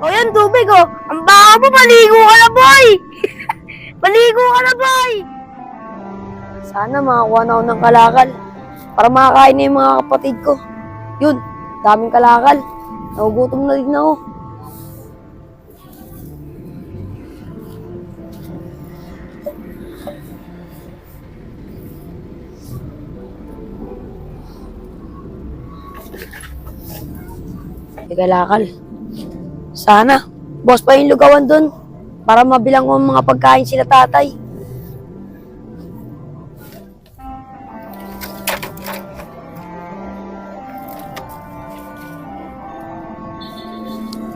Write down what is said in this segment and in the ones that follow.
O yan, tubig oh. Ang baho mo, maligo ka na, boy! Maligo ka na, boy! Sana makakuha na ako ng kalakal para makakain na yung mga kapatid ko. Yun, daming kalakal. Nagugutom na din ako. Kalakal. Sana, boss pa yung lugawan dun para mabilang ko mga pagkain sila tatay.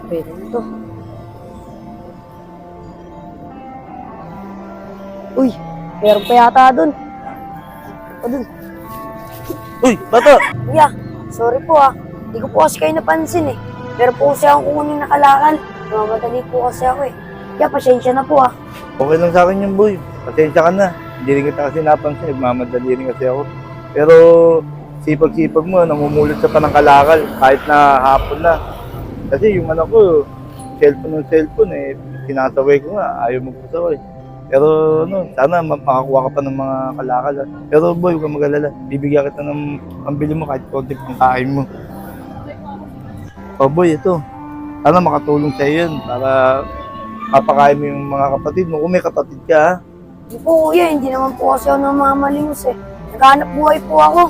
Pwede na to. Uy, meron pa yata dun. O dun. Uy, bata! Kuya, sorry po ah. Hindi ko po kasi kayo napansin eh. Pero po kasi akong kukunin na kalakal. Mamadali po kasi ako eh. Kaya pasensya na po ah. Okay lang sa akin yung boy. Pasensya ka na. Hindi rin kita kasi napansin. Nagmamadali rin kasi ako. Pero sipag-sipag mo, namumulot sa panangkalakal kahit na hapon na. Kasi yung anak ko, cellphone eh, sinasaway ko nga. Ayaw magpasaway. Pero ano, sana makakuha ka pa ng mga kalakal. Pero boy, huwag kang mag-alala. Bibigyan kita ng pambili mo kahit konti pang kain mo. Oh boy, ito. Sana makatulong sa iyo yun para mapakain mo yung mga kapatid mo. Kung may kapatid ka, ha? Hindi po kuya, hindi naman po kasi ako namamalimos eh. Naghanap buhay po ako.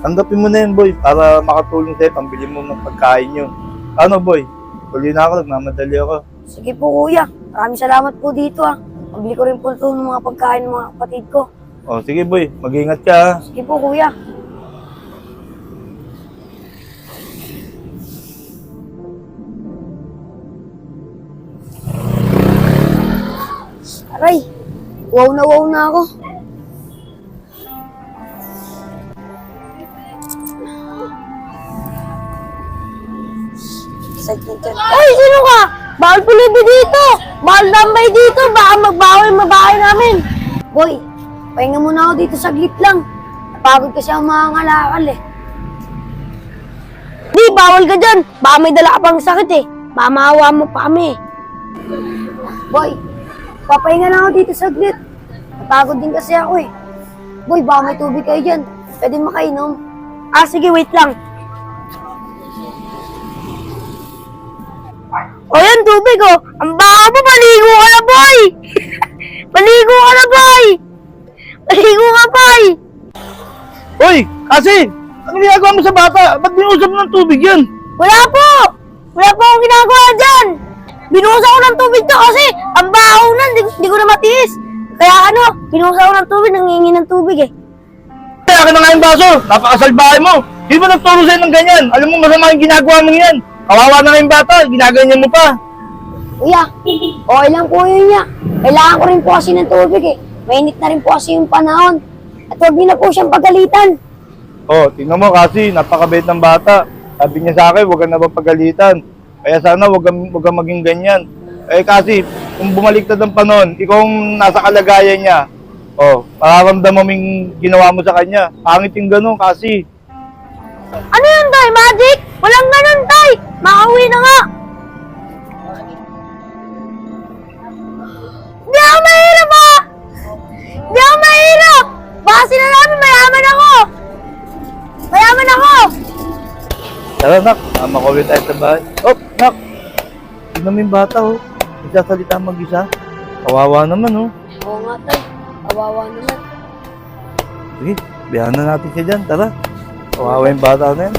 Tanggapin mo na yun, boy, para makatulong sa'yo, pambili mo ng pagkain yun. Ano, boy? Tuloy na ako, nagmamadali ako. Sige po kuya, maraming salamat po dito ah. Pabili ko rin po ito ng mga pagkain ng mga kapatid ko. Oh, sige, boy, mag-ingat ka, ha? Sige po kuya. Aray, wow na ako. Ay, sino ka? Bawal pulibi dito! Bawal tambay dito! Baka magbaho yung mabahay namin! Boy, pahinga muna ako dito saglit lang. Napagod kasi ang mga ngalakal eh. Di, bawal ka dyan! Baka may dala ka pang sakit eh. Baka maawa mo pa kami. Boy, papahinga na ako dito saglit. Napagod din kasi ako eh. Boy, baka may tubig kayo dyan. Pwede makainom. Ah, sige, wait lang. O yan, tubig oh. Ang baho mo, maligo ka na, boy! Maligo ka na, boy! Maligo ka, boy! Uy, kasi, ano ginagawa mo sa bata? Ba't binusap mo ng tubig yan? Wala po! Wala po akong ginagawa dyan! Binuhusan ko ng tubig to kasi ang baho na, hindi ko na matiis. Kaya ano, binuhusan ko ng tubig, nangingi ng tubig eh. Akin na nga yung baso, napakasalbahe mo. Hindi mo nagturo sa'yo ng ganyan. Alam mo, masama yung ginagawa mo yan. Kawawa na nga yung bata, ginaganyan mo pa. Kuya, okay lang po yun niya. Kailangan ko rin po kasi ng tubig eh. Mainit na rin po kasi yung panahon. At huwag niyo na po siyang pagalitan. Oh, tingnan mo kasi, napakabait ng bata. Sabi niya sa akin, huwag ka na ba pagalitan. Kaya sana huwag kang maging ganyan. Eh kasi, kung bumaliktad ang panahon, ikaw ang nasa kalagayan niya. Oh, mararamdaman mo yung ginawa mo sa kanya. Pangit yung ganun kasi. Ano yun, Tay? Magic? Walang ganun, Tay! Makauwi na nga! Di ako mahirap, ha! Di ako mahirap! Baka sinasabi mayaman ako! Mayaman ako! Tara, nak, makauwi tayo sa bahay. Oh, nak! Tignan mo yung bata, oh. Nagsasalita mag-isa. Kawawa naman, oh. Oo nga, Tay. Kawawa naman. Sige, biyahan na natin siya dyan. Tara. Kawawa yung bata na yan.